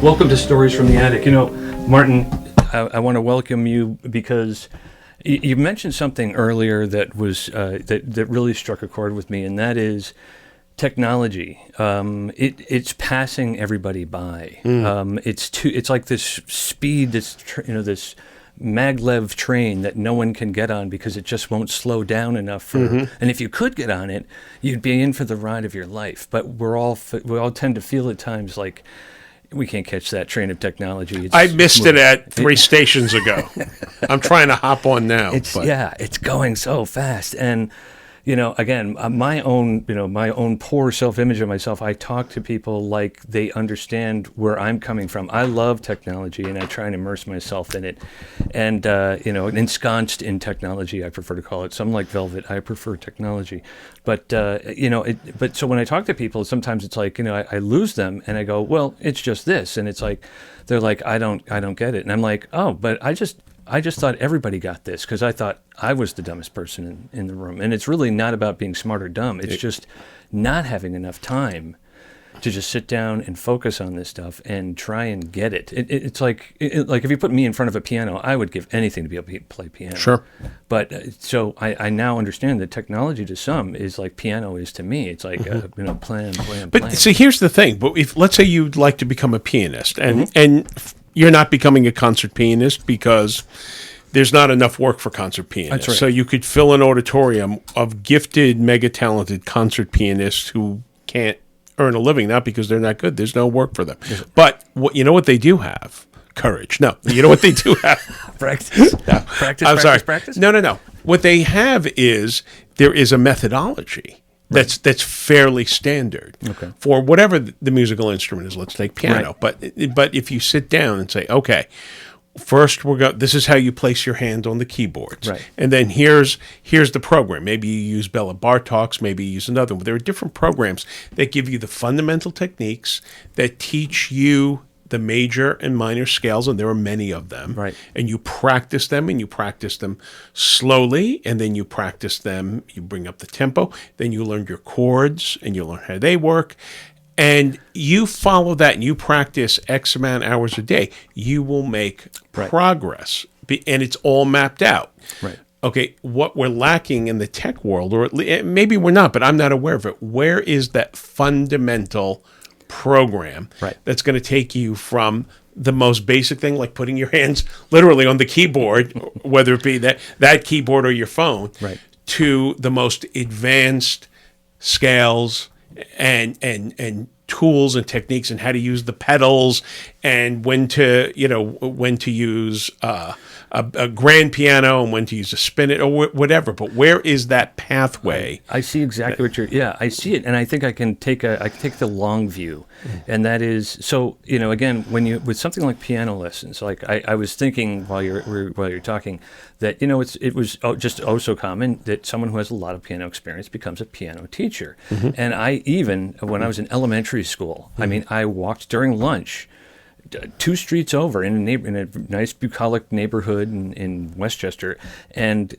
Welcome to Stories from the Attic. You know, Martin, I want to welcome you because you mentioned something earlier that was that really struck a chord with me, and that is technology. It's passing everybody by. It's like this speed, this maglev train that no one can get on because it just won't slow down enough for. And if you could get on it, you'd be in for the ride of your life. But we all tend to feel at times like we can't catch that train of technology. I missed it at 3 stations ago. I'm trying to hop on now. It's going so fast. And, you know, again, my own poor self-image of myself, I talk to people like they understand where I'm coming from. I love technology, and I try and immerse myself in it. And, ensconced in technology, I prefer to call it. Some like velvet, I prefer technology. But, so when I talk to people, sometimes it's like, I lose them, and I go, well, it's just this. And it's like, they're like, I don't get it. And I'm like, oh, but I just thought everybody got this because I thought I was the dumbest person in the room. And it's really not about being smart or dumb. It's just not having enough time to just sit down and focus on this stuff and try and get it. It's like if you put me in front of a piano, I would give anything to be able to play piano. Sure. But so I now understand that technology to some is like piano is to me. It's like, plan. But see, here's the thing. But if let's say you'd like to become a pianist and you're not becoming a concert pianist because there's not enough work for concert pianists. That's right. So you could fill an auditorium of gifted, mega talented concert pianists who can't earn a living, not because they're not good. There's no work for them. But what they do have? Courage. No. You know what they do have? Practice. No. Practice? No. What they have is there is a methodology that's fairly standard for whatever the musical instrument is. Let's take piano. Right. But if you sit down and say, okay, first this is how you place your hand on the keyboards. Right. And then here's the program. Maybe you use Bela Bartok's, maybe you use another one. There are different programs that give you the fundamental techniques that teach you the major and minor scales, and there are many of them. Right. And you practice them, and you practice them slowly, and then you practice them, you bring up the tempo, then you learn your chords, and you learn how they work. And you follow that and you practice X amount of hours a day, you will make progress. And it's all mapped out. Right. Okay, what we're lacking in the tech world, or maybe we're not, but I'm not aware of it. Where is that fundamental program that's going to take you from the most basic thing, like putting your hands literally on the keyboard, whether it be that keyboard or your phone, to the most advanced scales and tools and techniques and how to use the pedals and when to use a grand piano and when to use a spinet or whatever. But where is that pathway? I see exactly what I see it, and I think I can take the long view, and that is so. Again, with something like piano lessons, like I was thinking while you're talking that it was just so common that someone who has a lot of piano experience becomes a piano teacher, and when I was in elementary school, I walked during lunch 2 streets over in a nice bucolic neighborhood in Westchester, and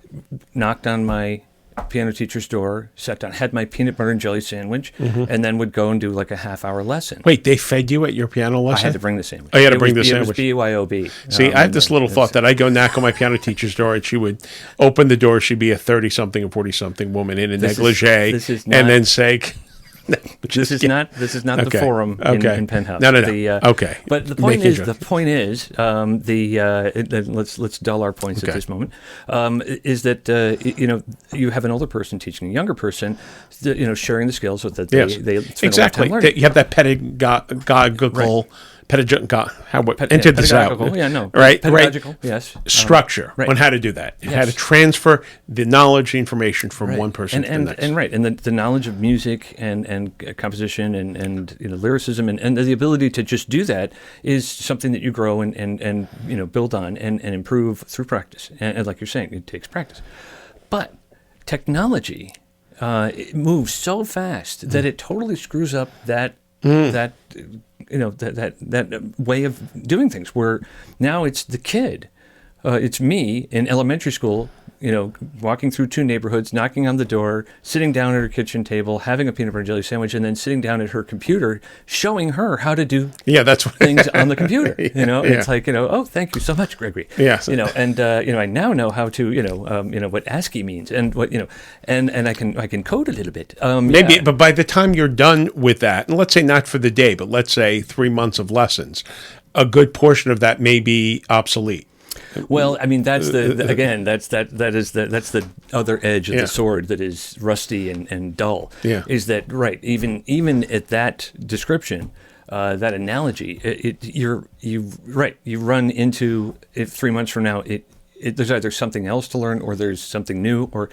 knocked on my piano teacher's door, sat down, had my peanut butter and jelly sandwich, and then would go and do like a half-hour lesson. Wait, they fed you at your piano lesson? I had to bring the sandwich. Oh, you had to bring the sandwich. It was BYOB. See, I have this little thought that I'd go knock on my piano teacher's door, and she would open the door. She'd be a 30-something or 40-something woman in a negligee, and then say... This is not the forum in Penthouse. No. Okay. But the point is, let's dull our points at this moment. Is that you have an older person teaching a younger person, sharing the skills so that they spend a lot of time learning. You have that pedagogical. Pedagogical, yes. Structure on how to do that, how to transfer the knowledge, the information from one person to the next. And the knowledge of music and composition and lyricism and the ability to just do that is something that you grow and build on and improve through practice. And like you're saying, it takes practice. But technology it moves so fast that it totally screws up that way of doing things, where now it's the kid it's me in elementary school, walking through 2 neighborhoods, knocking on the door, sitting down at her kitchen table, having a peanut butter and jelly sandwich, and then sitting down at her computer, showing her how to do things on the computer. It's like, oh, thank you so much, Gregory. Yes. And I now know how to, what ASCII means, and what, and I can code a little bit. Maybe, but by the time you're done with that, and let's say not for the day, but let's say 3 months of lessons, a good portion of that may be obsolete. Well, I mean, that's that's the other edge of the sword that is rusty and dull. Yeah. Is that right? Even at that description, that analogy, you run into, if 3 months from now there's either something else to learn, or there's something new, or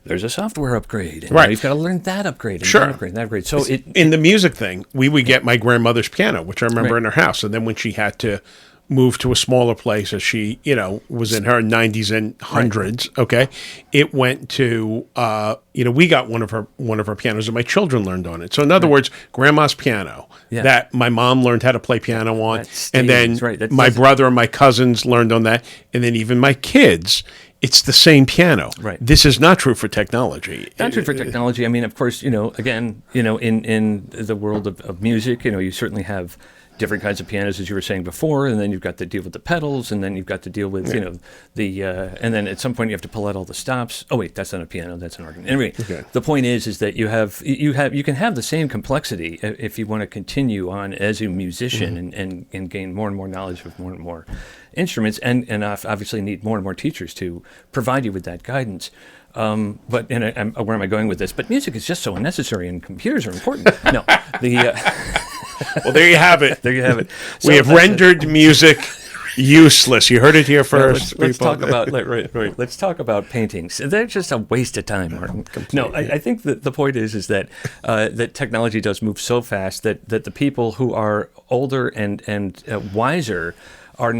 there's a software upgrade, and now you've got to learn that upgrade, and that upgrade. So in the music thing, we would get my grandmother's piano, which I remember in her house, and then when she had to move to a smaller place as she, was in her 90s and hundreds. Right. Okay. It went to, we got one of her pianos and my children learned on it. So in other words, grandma's piano that my mom learned how to play piano on. And then my brother and my cousins learned on that. And then even my kids, it's the same piano. Right. This is not true for technology. Not true for technology. I mean, of course, again, in the world of music, you certainly have different kinds of pianos, as you were saying before, and then you've got to deal with the pedals, and then you've got to deal with and then at some point you have to pull out all the stops. Oh wait, that's not a piano, that's an organ. Anyway, the point is that you can have the same complexity if you want to continue on as a musician and gain more and more knowledge of more and more instruments, and obviously need more and more teachers to provide you with that guidance. But where am I going with this? But music is just so unnecessary, and computers are important. No, well, there you have it. There you have it. So we have rendered music useless. You heard it here first. Let's talk about Let's talk about paintings. They're just a waste of time, Martin. No, I think that the point is that that technology does move so fast that the people who are older and wiser have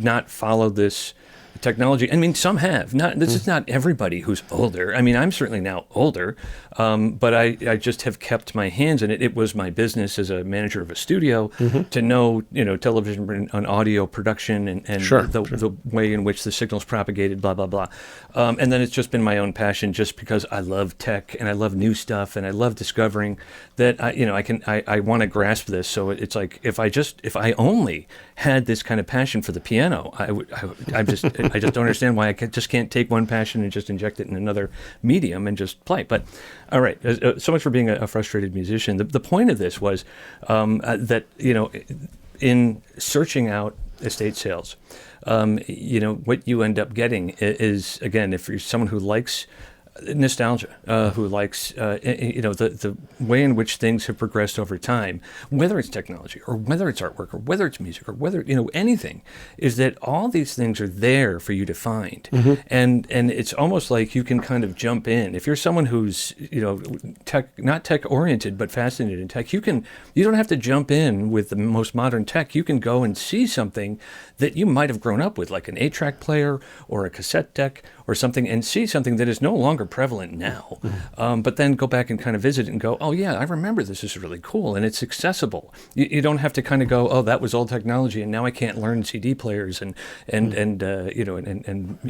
not followed this technology. I mean, some have. This is not everybody who's older. I mean, I'm certainly now older, but I just have kept my hands in it. It was my business as a manager of a studio to know, television and audio production and the way in which the signal's propagated, blah, blah, blah. And then it's just been my own passion, just because I love tech and I love new stuff and I love discovering that I want to grasp this. So it's like if I only had this kind of passion for the piano, I just don't understand why I can't take one passion and just inject it in another medium and just play. But all right, so much for being a frustrated musician. The point of this was that in searching out estate sales, what you end up getting is, again, if you're someone who likes nostalgia, who likes the way in which things have progressed over time, whether it's technology or whether it's artwork or whether it's music or whether anything, is that all these things are there for you to find, and it's almost like you can kind of jump in. If you're someone who's not tech oriented but fascinated in tech, you don't have to jump in with the most modern tech. You can go and see something that you might have grown up with, like an 8-track player or a cassette deck or something, and see something that is no longer prevalent now, but then go back and kind of visit it and go, oh yeah, I remember this is really cool, and it's accessible. You don't have to kind of go, oh, that was old technology, and now I can't learn CD players and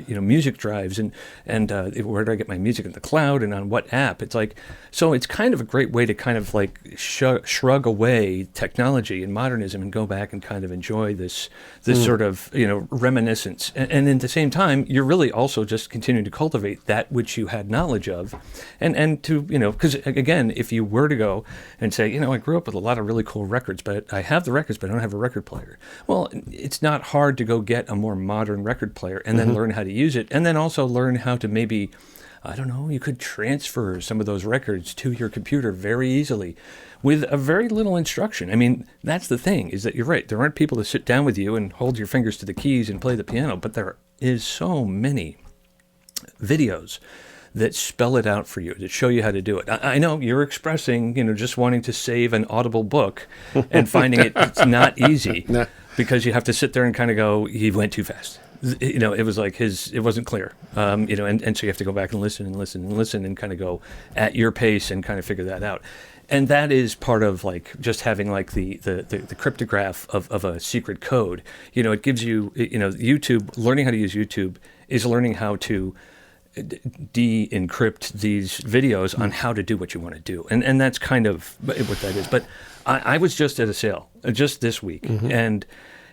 music drives and where do I get my music in the cloud and on what app? It's like, so it's kind of a great way to kind of like shrug away technology and modernism and go back and kind of enjoy this sort of reminiscence, and at the same time you're really also just continuing to cultivate that which you had knowledge of, and to because again, if you were to go and say, I grew up with a lot of really cool records, but I have the records, but I don't have a record player. Well, it's not hard to go get a more modern record player and then learn how to use it, and then also learn how to maybe, I don't know, you could transfer some of those records to your computer very easily with a very little instruction. I mean, that's the thing, is that you're right. There aren't people to sit down with you and hold your fingers to the keys and play the piano, but there is so many videos that spell it out for you, that show you how to do it. I know you're expressing, just wanting to save an Audible book and finding it's not easy because you have to sit there and kind of go, he went too fast. It was like it wasn't clear, and so you have to go back and listen and kind of go at your pace and kind of figure that out. And that is part of like just having like the cryptograph of a secret code. You know, it gives you, you know, YouTube, learning how to use YouTube is learning how to de-encrypt these videos on how to do what you want to do. And that's kind of what that is. But I was just at a sale just this week. And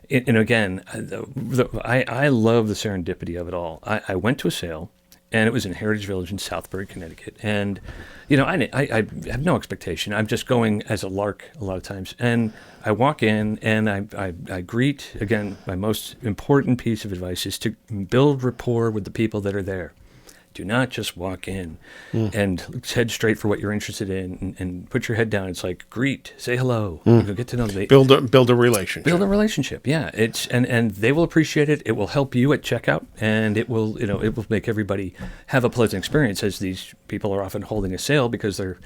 again, I love the serendipity of it all. I went to a sale, and it was in Heritage Village in Southbury, Connecticut. And, you know, I have no expectation. I'm just going as a lark a lot of times. And I walk in, and I greet, again, my most important piece of advice is to build rapport with the people that are there. Do not just walk in and head straight for what you're interested in and put your head down. It's like, greet, say hello, get to know them. Build a relationship. Build a relationship, yeah. And they will appreciate it. It will help you at checkout, and it will, you know, it will make everybody have a pleasant experience, as these people are often holding a sale because they're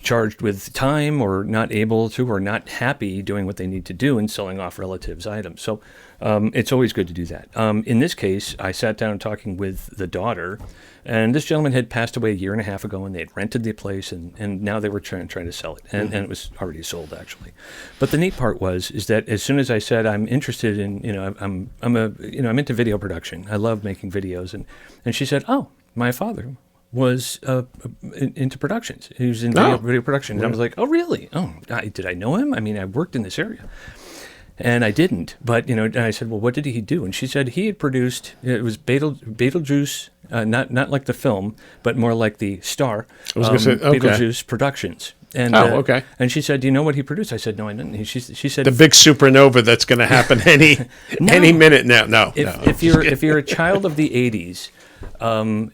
charged with time or not able to or not happy doing what they need to do and selling off relatives' items. So it's always good to do that. In this case, I sat down talking with the daughter, and this gentleman had passed away a year and a half ago, and they had rented the place, and now they were trying to sell it, and it was already sold, actually. But the neat part is that as soon as I said I'm interested in, you know, I'm into video production. I love making videos, and she said, oh, my father was into productions. He was in video production. And I was like, oh, really? Oh, did I know him? I mean, I worked in this area. And I didn't. But, you know, and I said, well, what did he do? And she said he had produced, it was Beetlejuice, not like the film, but more like the star, Beetlejuice Productions. And, okay. And she said, do you know what he produced? I said, no, I didn't. She said, the big supernova that's going to happen any minute now. If you're a child of the 80s, and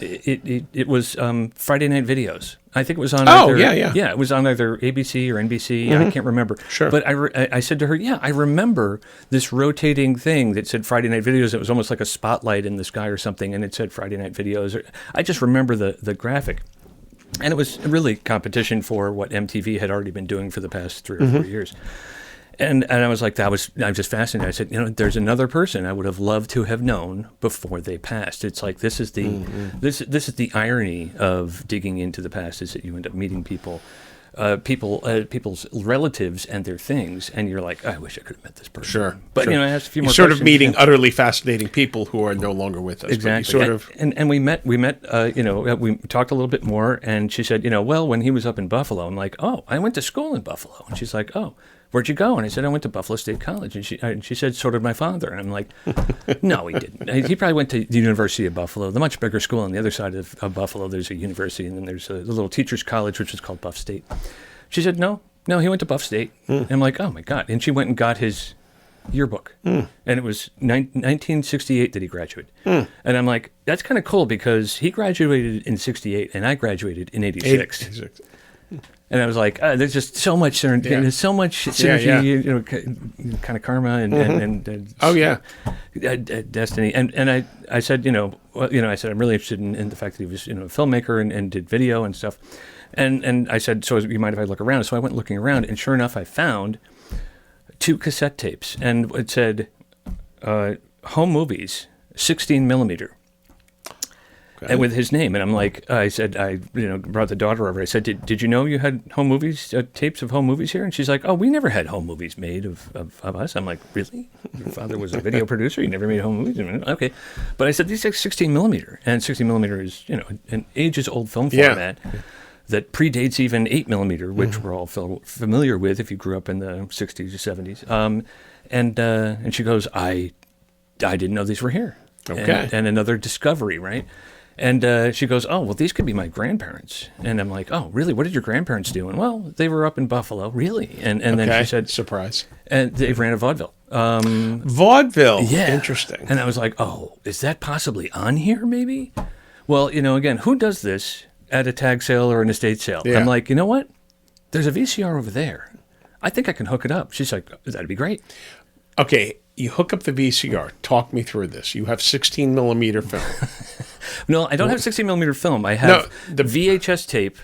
it was Friday Night Videos. I think it was on. It was on either ABC or NBC. I can't remember. Sure. But I said to her, yeah, I remember this rotating thing that said Friday Night Videos. It was almost like a spotlight in the sky or something, and it said Friday Night Videos. I just remember the graphic. And it was really competition for what MTV had already been doing for the past 3 or 4 years. And I was like, I was just fascinated. I said, you know, there's another person I would have loved to have known before they passed. It's like this is the this is the irony of digging into the past, is that you end up meeting people's relatives and their things, and you're like, I wish I could have met this person. Sure, but sure. You know, I asked a few more. You're sort questions. of meeting utterly fascinating people who are no longer with us. Exactly. And we met. You know, we talked a little bit more, and she said, you know, well, when he was up in Buffalo, I'm like, oh, I went to school in Buffalo, and she's like, oh. Where'd you go? And I said, I went to Buffalo State College. And she said, so did my father. And I'm like, no, he didn't. He probably went to the University of Buffalo, the much bigger school on the other side of Buffalo. There's a university, and then there's a little teacher's college, which is called Buff State. She said, no, he went to Buff State. And I'm like, oh, my God. And she went and got his yearbook. And it was 1968 that he graduated. And I'm like, that's kind of cool, because he graduated in 68, and I graduated in 86. And I was like, there's just so much synergy, there's so much synergy, you know, kind of karma and destiny. And I said, I said, I'm really interested in the fact that he was, you know, a filmmaker and did video and stuff. And I said, so you mind if I look around? So I went looking around, and sure enough, I found 2 cassette tapes, and it said, home movies, 16 millimeter. Okay. And with his name, and I'm like, I said, brought the daughter over. I said, did you know you had home movies, tapes of home movies here? And she's like, oh, we never had home movies made of us. I'm like, really? Your father was a video producer? You never made home movies? Okay. But I said, these are 16 millimeter, and 16 millimeter is, you know, an ages-old film format that predates even 8 millimeter, which we're all familiar with if you grew up in the 60s or 70s. And she goes, I didn't know these were here. Okay. And another discovery, right? And she goes, oh, well, these could be my grandparents. And I'm like, oh, really? What did your grandparents do? And, well, they were up in Buffalo. Really? And then she said... Surprise. And they ran a vaudeville. Vaudeville? Yeah. Interesting. And I was like, oh, is that possibly on here, maybe? Well, you know, again, who does this at a tag sale or an estate sale? Yeah. I'm like, you know what? There's a VCR over there. I think I can hook it up. She's like, that'd be great. Okay, you hook up the VCR. Talk me through this. You have 16 millimeter film. No, I don't have 16 millimeter film. I have the VHS tape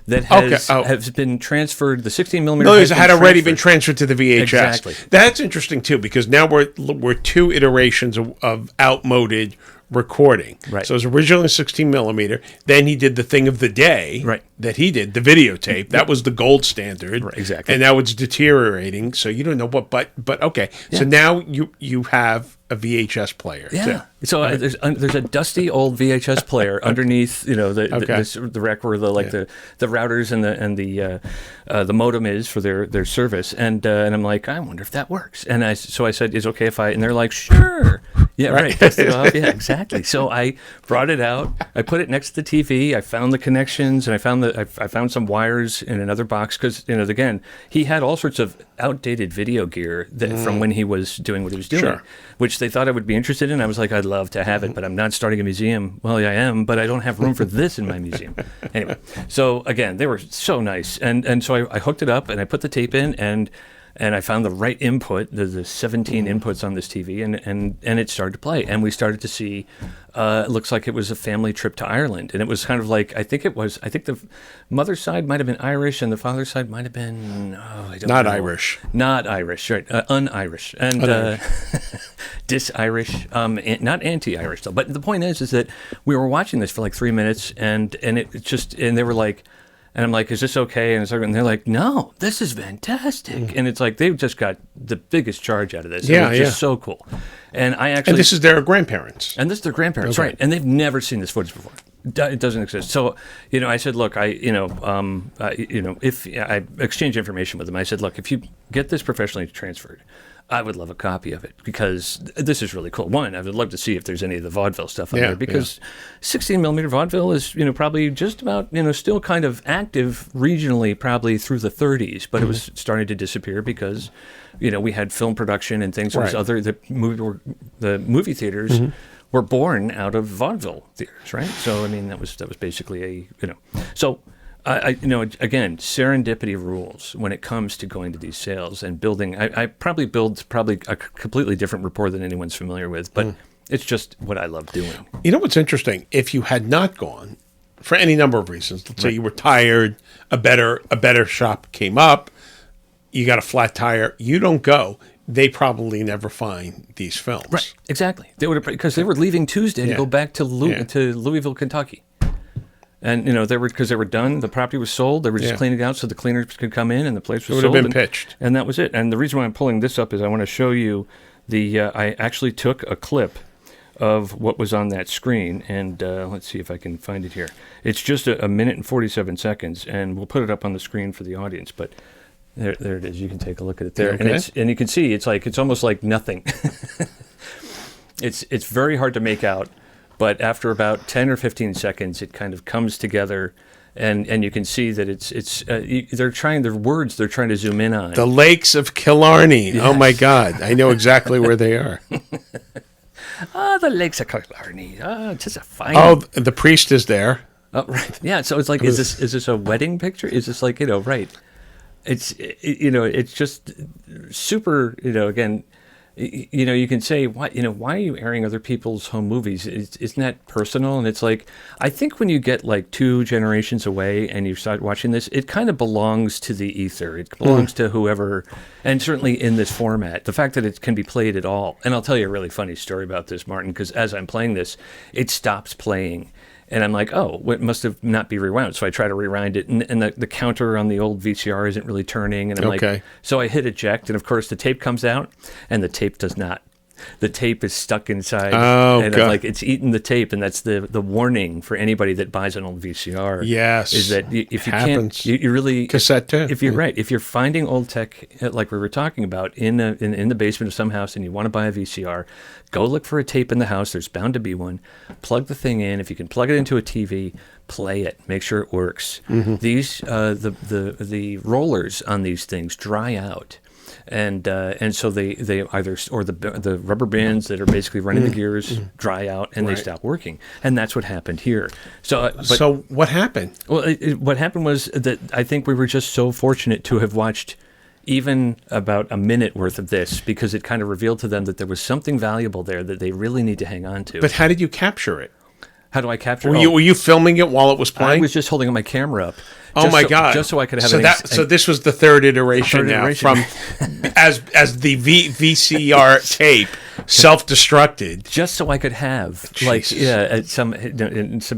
that has been transferred. The 16 millimeter had already been transferred to the VHS. Exactly. That's interesting too, because now we're 2 iterations of outmoded recording. Right. So it was originally 16 millimeter. Then he did the thing of the day Right. that he did, the videotape. That was the gold standard. Right, exactly. And now it's deteriorating. So you don't know what, but okay. Yeah. So now you have a VHS player. Yeah. too. So there's a dusty old VHS player underneath, the rack where the routers and the modem is for their service, and I'm like, I wonder if that works. And I said, is it okay if I? And they're like, sure. Yeah, right. Dust it off. Yeah, exactly. So I brought it out. I put it next to the TV. I found the connections, and I found some wires in another box because again, he had all sorts of outdated video gear from when he was doing what he was doing, which they thought I would be interested in. I was like, I'd love to have it, but I'm not starting a museum. Well, yeah, I am, but I don't have room for this in my museum. Anyway, so again, they were so nice, and so I hooked it up and I put the tape in and I found the right input, the 17 inputs on this TV, and it started to play. And we started to see, it looks like it was a family trip to Ireland. And it was kind of like, I think the mother's side might have been Irish and the father's side might have been, I don't know. Irish. Not Irish, right. Un-Irish. And dis-Irish, not anti-Irish though. But the point is that we were watching this for like 3 minutes and they were like, and I'm like, is this okay? And they're like, no, this is fantastic. And it's like, they've just got the biggest charge out of this. Yeah, it's just so cool. And and this is their grandparents. And this is their grandparents, right. And they've never seen this footage before. It doesn't exist. So, I said, look, if I exchanged information with them, I said, look, if you get this professionally transferred, I would love a copy of it because this is really cool. One, I would love to see if there's any of the vaudeville stuff on there because 16 millimeter vaudeville is, probably just about, still kind of active regionally, probably through the 30s, but it was starting to disappear because, we had film production and things. Right. The movie theaters were born out of vaudeville theaters, right? So, that was basically so. Again, serendipity rules when it comes to going to these sales and building. I probably build a completely different rapport than anyone's familiar with, but it's just what I love doing. You know what's interesting? If you had not gone, for any number of reasons, let's say you were tired, a better shop came up, you got a flat tire, you don't go, they probably never find these films. Right, exactly. They would because they were leaving Tuesday to go back to Louisville, Kentucky. And they were done. The property was sold. They were just cleaning it out so the cleaners could come in, and the place was sold. It would have been pitched, and that was it. And the reason why I'm pulling this up is I want to show you I actually took a clip of what was on that screen, and let's see if I can find it here. It's just a minute and 47 seconds, and we'll put it up on the screen for the audience. But there it is. You can take a look at it there, and you can see it's almost like nothing. It's very hard to make out. But after about 10 or 15 seconds, it kind of comes together, and you can see that they're trying to zoom in on. The Lakes of Killarney. Yes. Oh, my God. I know exactly where they are. The Lakes of Killarney. Just a fine... Oh, the priest is there. Oh, right. Yeah, so it's like, is this a wedding picture? Is this like, right. It's just super, again... you can say, why are you airing other people's home movies? Isn't that personal? And it's like, I think when you get like 2 generations away and you start watching this, it kind of belongs to the ether. It belongs to whoever, and certainly in this format, the fact that it can be played at all. And I'll tell you a really funny story about this, Martin, because as I'm playing this, it stops playing. And I'm like, it must have not be rewound. So I try to rewind it, and the counter on the old VCR isn't really turning. And I'm like, so I hit eject, and of course the tape comes out, and the tape does not. The tape is stuck inside, and I'm like, it's eaten the tape, and that's the warning for anybody that buys an old VCR. Yes, is that if you can't, you really cassette tape. If you're right, if you're finding old tech like we were talking about in the basement of some house, and you want to buy a VCR, go look for a tape in the house. There's bound to be one. Plug the thing in. If you can plug it into a TV, play it. Make sure it works. These the rollers on these things dry out. And so they either, or the rubber bands that are basically running the gears dry out, and they stop working. And that's what happened here. So what happened? Well, what happened was that I think we were just so fortunate to have watched even about a minute worth of this, because it kind of revealed to them that there was something valuable there that they really need to hang on to. But how did you capture it? How do I capture it? Were you filming it while it was playing? I was just holding my camera up. Oh my God! Just so I could have. So this was the third iteration now from as the VCR tape self-destructed just so I could have some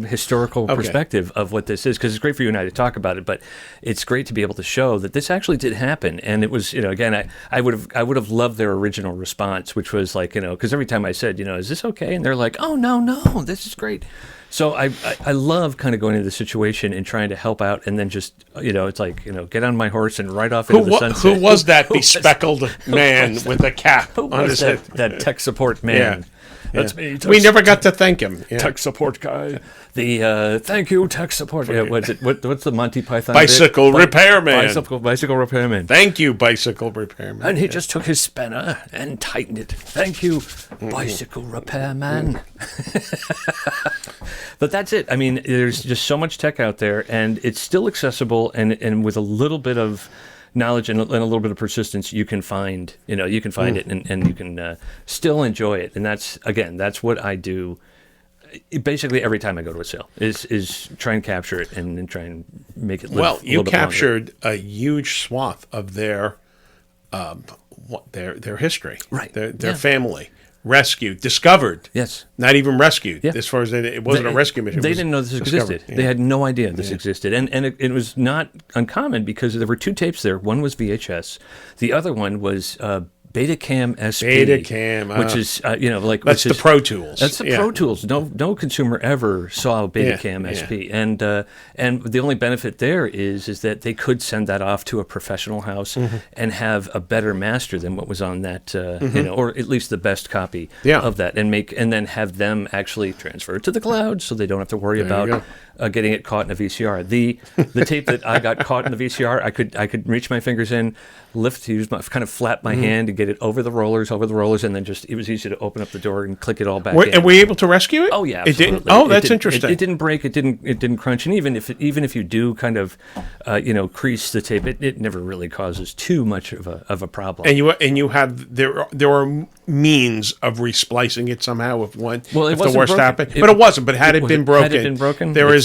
historical perspective of what this is, because it's great for you and I to talk about it, but it's great to be able to show that this actually did happen. And it was, again, I would have loved their original response, which was like, because every time I said, is this okay? And they're like, oh, no, this is great. So I love kind of going into the situation and trying to help out, and then just, it's like, get on my horse and ride off into the sunset. Who was that bespeckled man with a cap on his head? That tech support man. Yeah. That's me. We never got to thank him. Yeah. Tech support guy. The thank you, tech support. Yeah, what's the Monty Python? Bicycle repairman. Bicycle repairman. Thank you, bicycle repairman. And he just took his spanner and tightened it. Thank you, bicycle repairman. But that's it. I mean, there's just so much tech out there, and it's still accessible, and with a little bit of knowledge and a little bit of persistence, you can find it, and you can still enjoy it. And that's what I do basically every time I go to a sale is try and capture it and try and make it live well, a you little bit captured longer. a huge swath of their history, right? Their family. Rescued, discovered. Yes. Not even rescued. Yeah. As far as it wasn't a rescue mission. They didn't know this existed. Yeah. They had no idea this existed. And it was not uncommon because there were two tapes there. One was VHS. The other one was Betacam SP. Betacam. Which is, That's the Pro Tools. That's the Pro Tools. No consumer ever saw Betacam SP. And the only benefit there is that they could send that off to a professional house and have a better master than what was on that, or at least the best copy of that, and then have them actually transfer it to the cloud so they don't have to worry about getting it caught in a VCR. The tape that I got caught in the VCR, I could reach my fingers in, kind of flap my hand and get it over the rollers, and then it was easy to open up the door and click it all back in. And were you able to rescue it? Oh yeah, absolutely. It didn't. Oh, that's interesting. It didn't break. It didn't crunch. And even if you do kind of, crease the tape, it never really causes too much of a problem. And you have there are means of resplicing it somehow if the worst happened. But it wasn't. But had it been broken, there is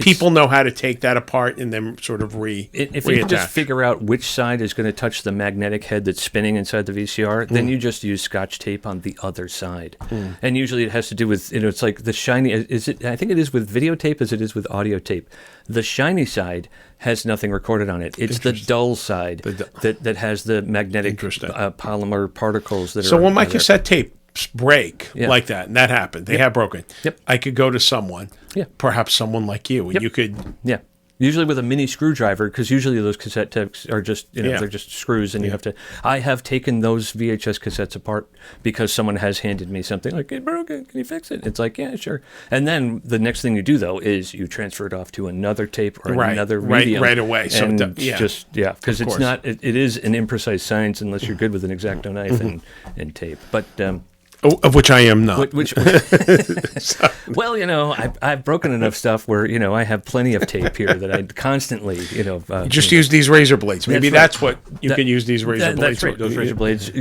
people know how to take that apart and then sort of if you can just figure out which side is going to touch the magnetic head that's spinning inside the VCR, then you just use Scotch tape on the other side. And usually it has to do with, it's like the shiny, I think it is with videotape as it is with audio tape. The shiny side has nothing recorded on it. It's the dull side that has the magnetic polymer particles that are. So when my cassette tapes break like that, and that happened, they have broken. Yep. I could go to someone, perhaps someone like you, and you could. Yeah. Usually with a mini screwdriver, because usually those cassette tapes are just, they're just screws, and you have to. I have taken those VHS cassettes apart because someone has handed me something like, "It broke. Can you fix it?" It's like, yeah, sure. And then the next thing you do though is you transfer it off to another tape or another medium right away. So because it's not. It is an imprecise science unless you're good with an X-Acto knife and tape, but. Of which I am not. Well, I've broken enough stuff where, I have plenty of tape here that I constantly, just use these razor blades. Maybe that's what you can use these razor blades. That's right. Those razor blades,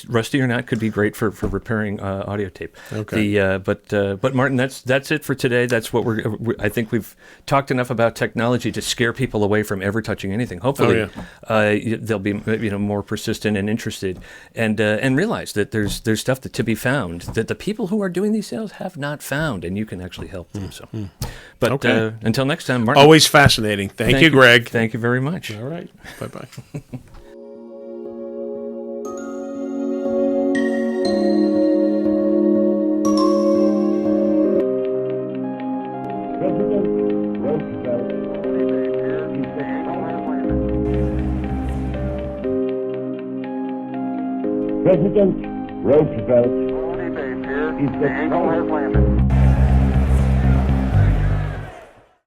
rusty or not, could be great for repairing audio tape. Okay. But Martin, that's it for today. That's what I think we've talked enough about technology to scare people away from ever touching anything. Hopefully, they'll be more persistent and interested, and realize that there's stuff to be found that the people who are doing these sales have not found, and you can actually help them. So, but until next time, Martin. Always fascinating. Thank you, Greg. Thank you very much. All right. Bye-bye. President Roosevelt is the